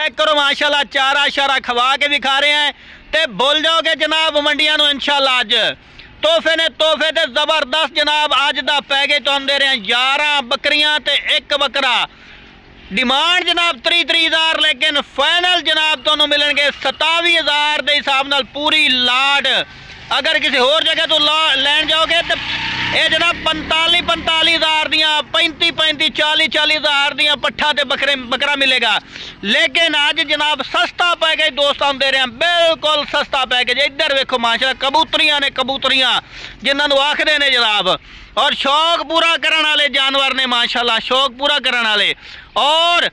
Check करो माशाल्लाह, चारा शारा खवा के भी खा रहे हैं ते भुल जाओगे जनाब मंडियां नूं इंशाल्लाह। अज तोहफे ने तोहफे ते जबरदस्त जनाब। अज दा पैकेज तुहानूं दे रहे हैं 11 बकरियां ते एक बकरा। डिमांड जनाब 30,000, लेकिन फाइनल जनाब तुहानूं मिलणगे 27,000 के हिसाब नाल पूरी लाट। अगर किसी होर जगह तो लैन जाओगे तो ये जनाब 45,000 दियाँ, 35,000, 40,000 दियाँ पट्ठा ते बकरा मिलेगा। लेकिन अज जनाब सस्ता पैकेज दोस्तों दे रहे हैं, बिल्कुल सस्ता पैकेज। इधर वेखो माशाल्लाह कबूतरियां ने, कबूतरियां जिन्होंने आखदे ने जनाब, और शौक पूरा करने वाले जानवर ने माशाल्लाह, शौक पूरा करने वाले। और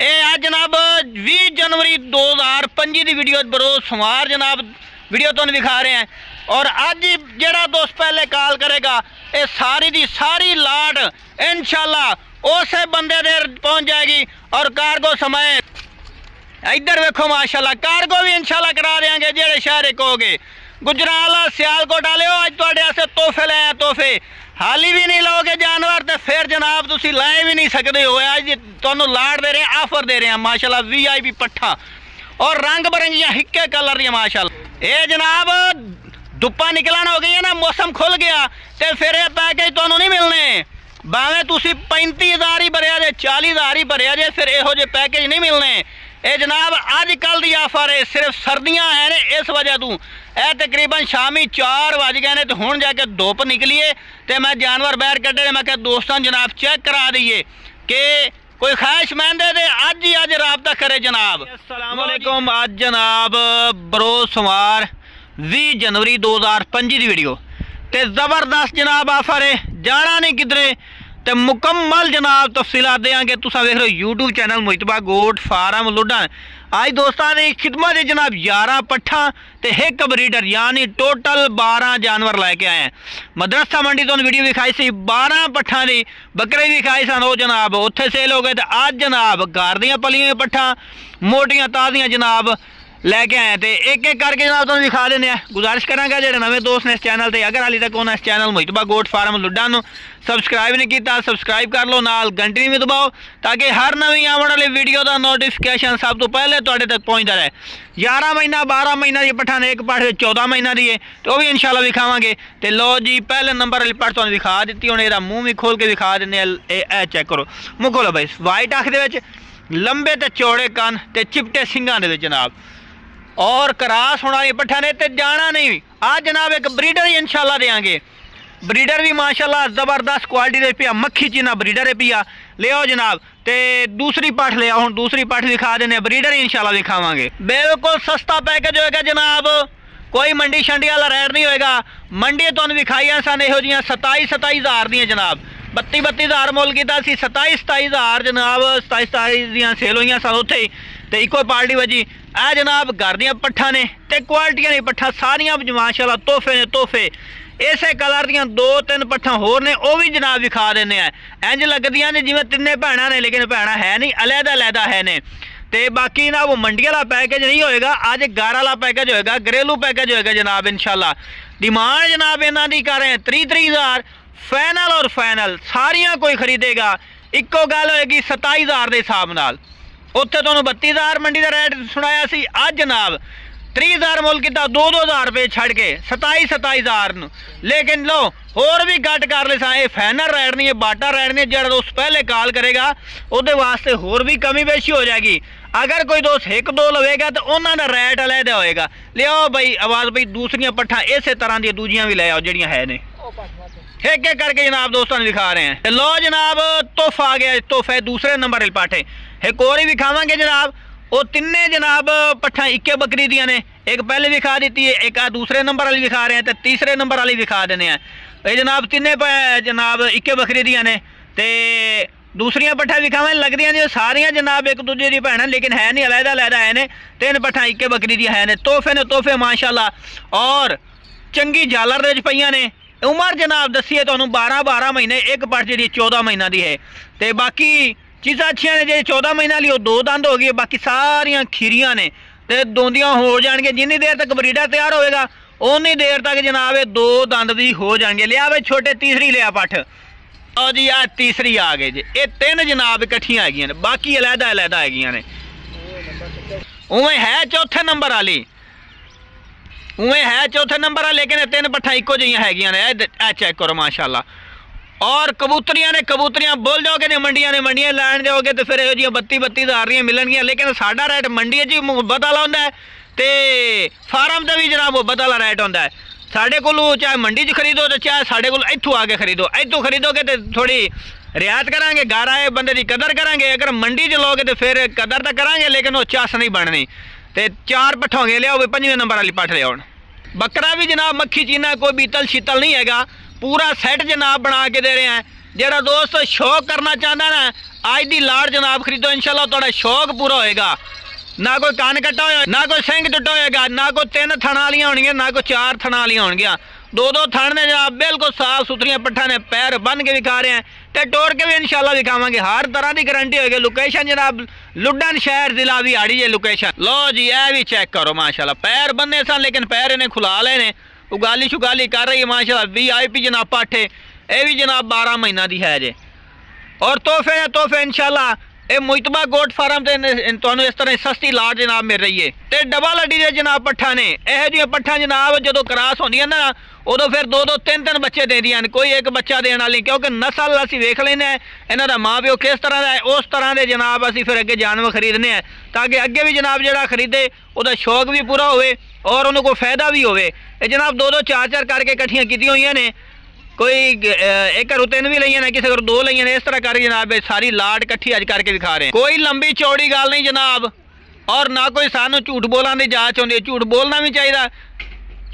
ये आज जनाब 20 जनवरी 2025 की वीडियो बरोज सोमवार जनाब वीडियो तुहानूं दिखा रहे हैं। और अज जेड़ा दोस्त पहले कॉल करेगा ये सारी दी सारी लाट इंशाल्लाह उस बंदे दे पहुंच जाएगी। और कार्गो समय इधर वेखो माशाल्लाह, कार्गो भी इंशाल्लाह करा देंगे जेड़े शहर कहोगे। गुजराला सियालकोट वाले अज तुहाडे वास्ते तोहफे ले आए, तोहफे हाली भी नहीं लोगे जानवर तो फिर जनाब तुसीं लै भी नहीं सकते हो। अज तुहानूं लाट दे रहे हैं, ऑफर दे रहे हैं माशाल्लाह, VIP पट्ठा और रंग बरंगियां हिक्के कलर दी माशाल्लाह। ये जनाब धुप्पा निकलन हो गई है ना, मौसम खुल गया तो फिर ये पैकेज तुहानूं नहीं मिलने। भावें तुसीं 35,000 ही भरिया जे, 40,000 ही भरिया जे, फिर इहो जे पैकेज नहीं मिलने। ये जनाब अज कल की ऑफर है, सिर्फ सर्दियां हैं ने इस वजह तू। यह तकरीबन शामी 4 बज गए ने तो हुण जाके धुप निकली है तो मैं जानवर बाहर कड्ढे, मैं क्या दोस्तों जनाब चेक करा दईए कि कोई ख्वाहिशमंद है तो अज ही अज राबता करे जनाब। अस्सलाम वालेकुम। अज जनाब बरोज सोमवार 20 जनवरी 2025 की वीडियो ते जबरदस्त जनाब ऑफर है, जाना नहीं किधरे ते मुकम्मल जनाब तफसीलात देंगे। तुसा देख रहे हो यूट्यूब चैनल मुजतबा गोट फार्म लुडन। आज दोस्तों की खिदमत जनाब 11 पट्ठा ते एक ब्रीडर यानी टोटल 12 जानवर लैके आए हैं। मदरसा मंडी तो वीडियो दिखाई सी 12 पट्ठा की, बकरे भी दिखाई सन, वो जनाब उत्थे सेल हो गए। तो अज जनाब घर दियां पलियां पट्ठा मोटियां ताज़ियां जनाब लैके आए थे, एक एक करके जनाब तुहानूं दिखा देने। गुजारिश करांगा जेडे नवे दोस्त ने इस चैनल से, अगर हाली तक उन्होंने इस चैनल मुजतबा गोट फार्म लुडा सबसक्राइब नहीं किया सबसक्राइब कर लो, नाल घंटी भी दबाओ ताकि हर नवी आने वाली वीडियो का नोटिफिकेशन सब तो पहले तुहाडे तक पहुँचता रहे। 11 महीना 12 महीना की पट्ठा ने, एक पट्ठ 14 महीना की है तो वह भी इंशाल्लाह दिखावांगे। तो लो जी पहले नंबर वाली पट्ठ तुहानूं दिखा दी, हुण इहदा मूँह भी खोल के दिखा देने। चेक करो मूँह खोलो बई, वाइट अख दे विच लंबे ते चौड़े कन ते चिपटे सिंगां दे विच जनाब, और क्रास होना ये पट्ठा ने ते जाना नहीं। आज जनाब एक ब्रीडर ही इंशाल्लाह देंगे, ब्रीडर भी माशाल्लाह जबरदस्त क्वालिटी दे पिया, मक्खी चीना ब्रीडर है पिया। ले आओ जनाब ते दूसरी पट्ठ ले आओ, दूसरी पट्ठ दिखा देने, ब्रीडर ही इंशाल्लाह दिखावांगे। बिल्कुल सस्ता पैकेज होएगा जनाब, कोई मंडी शंडी वाला रेट नहीं होएगा। मंडी तुहानूं दिखाइयां सन इहो जिहियां 27,000 दियां जनाब, 32,000 मुल कीता सी, 27,000 जनाब 27,000 दियां सेल होईयां सन उत्थे ही ते इको पार्टी वजी। आ जनाब घर दियां पट्ठा ने ते क्वालिटियां दी पट्ठा सारियां माशाल्लाह तोहफे ने तोहफे। इसे कलर दियां 2-3 पट्ठा होर ने, वो भी जनाब दिखा देने। इंज लगदियां ने जिवें तिन्ने भैणां ने, लेकिन भैणां है नहीं, अलहदा है ने। ते बाकी ना वो मंडी वाला पैकेज नहीं होएगा, अज घर वाला पैकेज होएगा, घरेलू पैकेज होएगा जनाब इंशाल्लाह। डिमांड जनाब इन्हां दी कर रहे हैं 30,000 फाइनल, और फाइनल सारियां कोई खरीदेगा इक्को गल होएगी 27,000 के हिसाब नाल। उत्थे तुहानूं 32,000 मंडी का रेट सुनाया सी, अज जनाब 30,000 मुल किता 2-2 रुपये छड़ के 27,000। लेकिन लो होर भी घट कर ले सा, ये फाइनल रेट नहीं है, बाटा रेट नहीं। जो दोस्त पहले कॉल करेगा वो वास्ते होर भी कमी बेशी हो जाएगी। अगर कोई दोस्त 1-2 लवेगा तो उन्होंने रेट अलहदा होएगा। ले आओ बई आवाज़ बई, दूसरियां पट्ठा इस तरह दी दूजियां भी ले आओ जड़ियां है ने, एक एक करके जनाब दोस्तों दिखा रहे हैं। लो जनाब तोहफा आ गया, तोहफा दूसरे नंबर वाले पाठे एक और ही दिखावांगे जनाब। वो तिन्ने जनाब पट्ठा इक्के बकरी दियां ने, एक पहले दिखा दी है, एक दूसरे नंबर वाली दिखा रहे हैं, तो तीसरे नंबर वाली दिखा देने हैं। ये जनाब तिन्ने जनाब इक्के बकरी दियां ने ते दूसरियां पट्ठा दिखावें लगदियां जी सारियां जनाब एक दूजे दी भैणां, लेकिन है नहीं, अलहदा है ने। 3 पट्ठा इक्के बकरी दियां है ने, तोहफे ने तोहफे माशाल्लाह। और चंगी झालर दे विच पईयां ने। उमर जनाब दसी है तुहानूं 12 महीने, एक पट्ठ जी 14 महीना की है। तो बाकी चीज़ां अच्छियां ने, जे 14 महीने वाली वो 2 दंद हो गई, बाकी सारियां खीरियां ने ते दोंदियां हो जाएंगे। जिन्नी देर तक ब्रीडर तैयार होएगा उन्नी देर तक जनाब 2 दंद भी हो जाएंगे। लिया वे छोटे तीसरी लिया पट्ठ, और जी आ तीसरी आ गई जी। ये 3 जनाब इकट्ठियां हैगियां ने, बाकी अलहदा है। उवें है चौथे नंबर वाली, उवें है चौथे नंबर वाली, लेकिन 3 पट्ठा इको जिहियां हैगियां ने। ए चेक करो माशाल्लाह। और कबूतरियां ने, कबूतरियां बोल जाओगे ने मंडियां लैन जाओगे तो फिर इहो 32 हज़ार दियां मिलणगियां। लेकिन साडा रेट मंडी च मुहब्बत वाला हुंदा है ते फार्म ते भी जनाब मुहब्बत वाला रेट हुंदा है। साढ़े कोल चाहे मंडी च खरीदो तो चाहे साढ़े कोल इत्थों आके खरीदो। इत्थों खरीदोगे तो थोड़ी रियायत करांगे, घर आए बंदे की कदर करांगे। अगर मंडी च लोगे तो फिर कदर तो करांगे लेकिन वो चस नहीं बननी। तो 4 पट्ठा हो गए, लियाओ 5वें नंबर वाली पट्ठ लियाओ। बकरा भी जनाब मक्खी चीना कोई बीतल शीतल नहीं हैगा, पूरा सैट जनाब बना के दे रहे हैं। जेड़ा दोस्त शौक करना चाहता ना आज दी लाड़ जनाब खरीदो, इंशाल्लाह तुहाडा शौक पूरा होएगा। ना कोई कान कट्टा होएगा, ना कोई सिंग टुटा होएगा, ना कोई 3 थण वालियां होणगियां, ना कोई 4 थण वालियां होणगियां। 2-2 थण ने जनाब बिल्कुल साफ सुथरियां पट्ठा ने, पैर बन के विखा रहे हैं ते तोड़ के भी इंशाल्लाह विखावांगे। हर तरह की गारंटी होगी। लोकेशन जनाब लुडन शहर जिला भी आड़ी है लोकेशन। लो जी ए भी चेक करो माशाल्लाह, पैर बन्ने सन लेकिन पैर इन्हें खुला ले ने, उगाली शुगाली कर रही है माशाल्लाह। VIP जनाब पाठे ये भी जनाब 12 महीना दी है जे। और तोहफे इंशाल्लाह ये मुइतबा गोट फार्म से तुहानू इस तरह सस्ती लाट जनाब मिल रही है। तो डबल हड्डी के जनाब पट्ठा ने, यह जी पट्ठा जनाब जो क्रॉस होंदियां ना उदों फिर 2-2 3-3 बच्चे देंदियां ने, कोई एक बच्चा देने वाली, क्योंकि नस्ल असीं वेख लेने इन्हां दा माँ प्यो किस तरह का है, उस तरह के जनाब असीं फिर अगे जानवर खरीदने हैं ताकि अगे भी जनाब जिहड़ा खरीदे उहदा शौक भी पूरा होवे और उन्हें कोई फायदा भी होवे। ये जनाब 2-2 4-4 करके इकट्ठियां कीतियां होईयां ने, कोई एक घरों 3 भी लईयां ने, किसी घरों 2 लईयां ने। इस तरह करके जनाब सारी लाट इकट्ठी अज करके दिखा रहे हैं। कोई लंबी चौड़ी गल नहीं जनाब, और ना कोई सानू झूठ बोलने की जांच होंदी। झूठ बोलना भी चाहिए,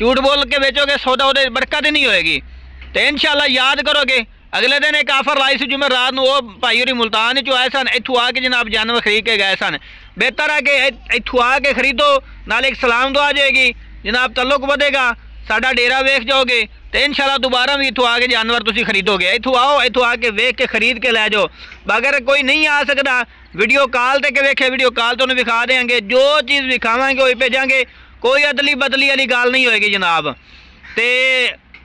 झूठ बोल के बेचोगे सौदा वो बरकत ही नहीं होएगी। तो इंशाल्लाह याद करोगे। अगले दिन एक ऑफर लाई सी जुमे रात को, वो भाई होरी मुल्तान चो आए सन, इत्थों आके जनाब जानवर खरीद के गए सन। बेहतर है कि इत्थों आके खरीदो, नाले एक सलाम दुआ जाएगी जनाब, तल्लुक बढ़ेगा, साडा डेरा वेख जाओगे तो इंशाल्लाह दोबारा भी इत्थों आके जानवर तुसीं खरीदोगे। इत्थों आओ, इत्थों आके वेख के खरीद के लै जाओ। अगर कोई नहीं आ सकता वीडियो कॉल ते के वेखे, वीडियो कॉल तो विखा देंगे, जो चीज़ विखावांगे वही भेजांगे, कोई अदली बदली वाली गल नहीं होएगी जनाब। तो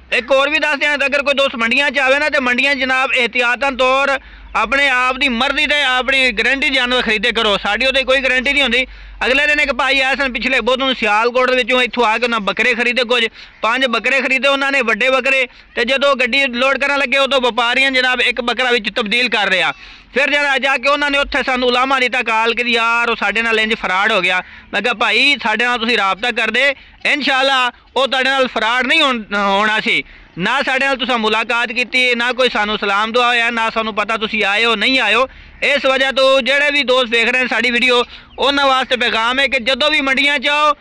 एक और भी दस दें, अगर कोई दोस्त मंडियां च आवे ना तो मंडियां जनाब एहतियातन तौर अपने आप की मर्जी से अपनी गारंटी जानवर खरीदे करो। साड़ी वो कोई गारंटी नहीं होती। अगले दिन एक भाई आए सन पिछले बुध नूं सियालकोट विचों, इत्थों आके उन्हें बकरे खरीदे, कुछ 5 बकरे खरीदे उन्होंने, वड्डे बकरे। तो जो गड्डी लोड करन लगे उदों व्यापारियां जनाब एक बकरा विच तब्दील कर रहा। फिर जरा जाके उन्होंने उत्थे सानू उलामा दिता काल कि यार वो साडे नाल इंज फराड हो गया। मैं कहा भाई साडे नाल तुसीं राबता कर दे, इंशाल्लाह वो तुहाडे नाल फराड नहीं होना सी। ना साडे नाल तुसां मुलाकात की, ना कोई सानू सलाम दुआ होया, ना सानू पता तुसीं आए हो नहीं आए हो। इस वजह तो जेड़े भी दोस्त देख रहे हैं साड़ी वीडियो, उन्होंने वास्ते पैगाम है कि जदों भी मंडियां जाओ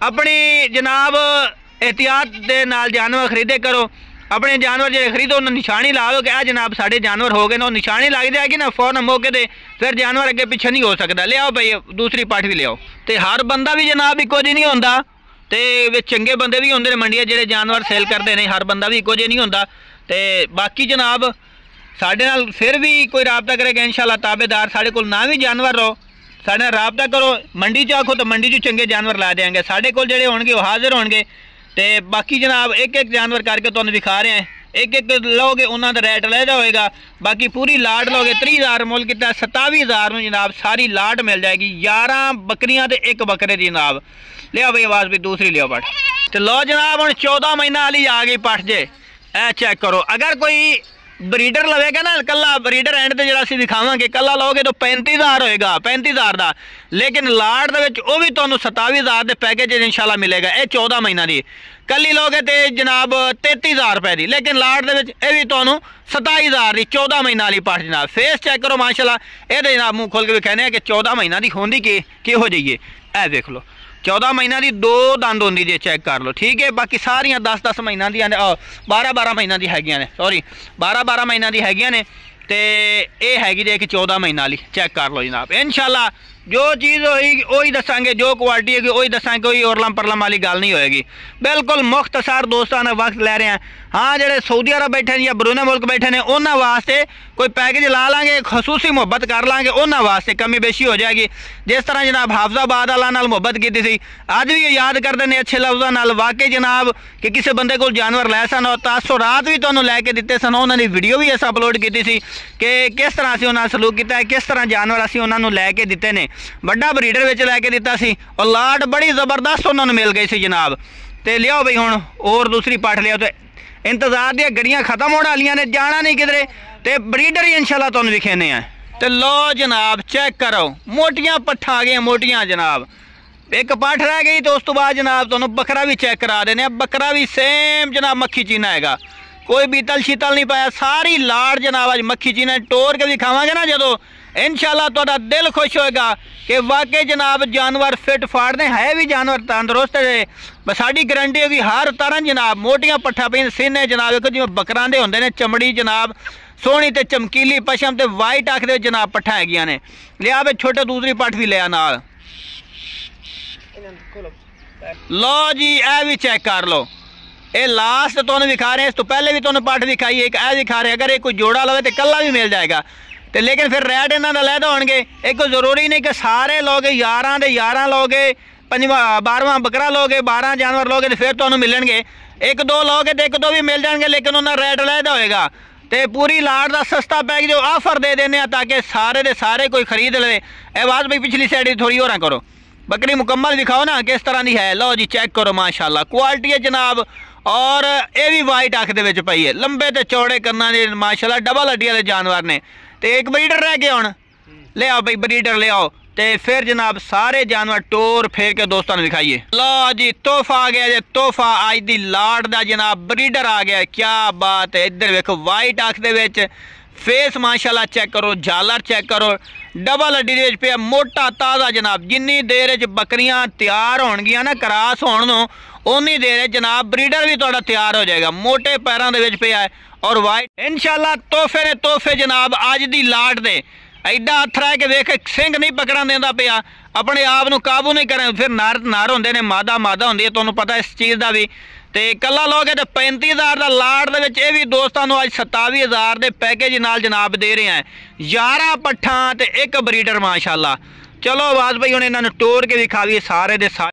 अपनी जनाब एहतियात दे नाल जानवर खरीदे करो। अपने जानवर जो खरीदो उन्हें निशानी ला लो कि आ जनाब साढ़े जानवर हो गए ना, निशानी लग जाएगी ना फौरन मौके पर, फिर जानवर अगे पिछे नहीं हो सकता। ले आओ भाई दूसरी पाठ भी ले आओ। तो हर बंदा भी जनाब इको जी नहीं होंदा, तो चंगे बंदे भी होंदे ने मंडियां जेड़े जानवर सेल करते हैं, हर बंदा भी इको जी नहीं होंदा। तो बाकी जनाब साढ़े नाल फिर भी कोई राबता करेगा इंशाल्लाह ताबेदार, साढ़े कोल ना भी जानवर रहो साढ़े नाल राबता करो। मंडी च आखो तो मंडी च चंगे जानवर ला देंगे, साढ़े कोल जेड़े होणगे वो हाजिर होणगे। तो बाकी जनाब एक एक जानवर करके तुहानूं दिखा रहे हैं, एक एक लोगे उन्होंने रेट लहदा होएगा। बाकी पूरी लाट लोगे 30,000 मुल किता 27,000 में जनाब सारी लाट मिल जाएगी। 11 बकरियां ते 1 बकरे दी जनाब। लिया भाई आवाज़ भी दूसरी लियो पट। तो लो जनाब हम 14 महीना वाली आ गई पट जे, ए चेक करो। अगर कोई ब्रीडर लवेगा ना, कला ब्रीडर एंड ते जिहड़ा असीं दिखावांगे कला लोगे तो 35,000 होएगा, 35,000 का। लेकिन लाट दे विच वो भी तुहानूं 27,000 के पैकेज इंशाल्लाह मिलेगा। ये 14 महीना की कली लोगे तो जनाब 33,000 रुपए की, लेकिन लाट दे विच ये भी तुहानूं 27,000 की 14 महीना वाली पाठ जनाब। फेस चेक करो माशाल्लाह, ये जनाब मुँह खोल के भी कहने कि 14 महीना की होंदी किहो जाइए। ए देख लो 14 महीना की 2 दंद होंदी जे, चेक कर लो ठीक है। बाकी सारियां 10-10 महीना दी, 12-12 महीना दी हैगियां ने, सॉरी 12-12 महीना दी हैगियां ने। तो ये हैगी जे कि 14 महीना वाली, चेक कर लो जनाब। इंशाल्लाह जो चीज़ होगी वही दसांगे, जो क्वालिटी होगी वही दसांगे, कोई औरलम परलम वाली गल नहीं होएगी। बिल्कुल मुख्तसर दोस्तों ने वक्त लै रहे हैं। हाँ जेडे सऊदी अरब बैठे या बरूने मुल्क बैठे ने उन्होंने वास्ते कोई पैकेज ला लांगे, खसूसी मुहब्बत कर लांगे, उन्होंने वास्ते कमी बेशी हो जाएगी। जिस तरह जनाब हाफजाबाद वाला नाल मुहब्बत की सी, अज भी याद करते हैं अच्छे लफ्ज़ों नाल। वाकई जनाब कि किसी बंदे को जानवर लै सन और तासुरात भी तुहानूं लैके दिते सन, उन्होंने वीडियो भी अस अपलोड की सी कि किस तरह असीं उन्हां नाल सलूक किया, किस तरह जानवर असीं उन्हां नूं लैके दिते ने। ਵੱਡਾ ਬਰੀਡਰ ਵਿੱਚ ਲੈ ਕੇ ਦਿੱਤਾ ਸੀ, ਔਲਾਦ ਬੜੀ ਜ਼ਬਰਦਸਤ ਉਹਨਾਂ ਨੂੰ ਮਿਲ ਗਈ ਸੀ ਜਨਾਬ। ਤੇ ਲਿਆਓ ਬਈ ਹੁਣ ਹੋਰ ਦੂਸਰੀ ਪੱਠ ਲਿਆਓ। ਤੇ ਇੰਤਜ਼ਾਰ ਦੀਆਂ ਗੜੀਆਂ ਖਤਮ ਹੋਣ ਵਾਲੀਆਂ ਨੇ, ਜਾਣਾ नहीं किधरे, ਤੇ ਬਰੀਡਰ ਹੀ इंशाल्लाह ਤੁਹਾਨੂੰ ਵਿਖਾਣੇ ਆ। ਤੇ ਲੋ जनाब चेक करो, मोटियां पट्ठा आ गई, मोटियां जनाब। एक पट्ठ रह गई तो उस तो बाद जनाब तुहानू बकरा भी चेक करा देने। बकरा भी सेम जनाब मक्खी चीना हैगा, कोई बीतल शीतल नहीं पाया, सारी लाड़ जनाब अज मक्खी चीना टोर के भी खावांगे ना जो, इंशाल्लाह तुहाडा दिल खुश होएगा कि वाकई जनाब जानवर फिट फाड़ ने है भी, जानवर तंदुरुस्त है। साड़ी गारंटी होगी हर तरह जनाब। मोटियां पट्ठा पे सीने जनाब देखो जिवें बकरां दे हुंदे ने, चमड़ी जनाब सोहनी ते चमकीली पशम ते वाइट आख दे जनाब पट्ठा हैगियां ने। लिया बे छोटे दूसरी पट्ठ भी लिया नाल। लो जी ए भी चेक कर लो, ये लास्ट तुहानू विखा रहे हैं, इस तो पहले भी तुहानू पट्ठ विखाई, एक ए विखा रहे। अगर ये कोई जोड़ा लवे तो कल्ला भी मिल जाएगा, तो लेकिन फिर रेट इन्हां दा लैदा होणगे। एक जरूरी नहीं कि सारे लोगे 11 दे 11 लोगे, 12वां बकरा लोगे, 12 जानवर लोगे तो फिर तुहानू मिलणगे। एक दो लोगे तो एक दो भी मिल जाएंगे, लेकिन उन्हां रेट लैदा होएगा। तो पूरी लाड़ का सस्ता पैक जो ऑफर दे देने ताकि सारे दे सारे कोई खरीद ले। आवाज़ भाई पिछली साइड थोड़ी और करो, बकरी मुकम्मल दिखाओ ना किस तरह की है। लो जी चेक करो, माशाल्लाह क्वालिटी है जनाब। और ये भी वाइट अख दे पई है, लंबे तो चौड़े करना ने माशाल्लाह, डबल हड्डी वाले जानवर ने। तो एक ब्रीडर रह गया हुण, ले आओ भाई ब्रीडर ले आओ। तो फिर जनाब सारे जानवर टोर फेर के दोस्तों ने दिखाइए। लो जी तोहफा आ गया जी, तोहफा अज दी लाड़ दा जनाब ब्रीडर आ गया। क्या बात है, इधर वेखो वाइट अख दे विच फेस माशाल्लाह चेक करो, झालर चेक करो, डबल हड्डी दे विच पिया, मोटा ताज़ा जनाब। जिन्नी देर च बकरियां तैयार होणगियां ना क्रॉस होण नूं, उन्नी देर जनाब ब्रीडर भी तुहाडा तैयार हो जाएगा। मोटे पैरों दे विच पिया है और वाइट इंशाल्लाह तोहफे ने तोहफे जनाब अज दी लाड़ दे। एडा हथ रह के वेख सिंह नहीं पकड़न देंदा पिया, अपने आप नूं काबू नहीं करें। फिर नर होंदे ने, मादा होंदी है, तुहानूं पता इस चीज़ का भी। तो कला लोगे तो 35,000 का लाड़ दे विच, ये भी दोस्तों अज 27,000 के पैकेज नाल जनाब दे रहे हैं। 11 पट्ठा ते एक ब्रीडर माशाल्लाह। चलो आवाज़ भाई हुण इन्हां नूं टोर के विखावीए सारे दे सारे।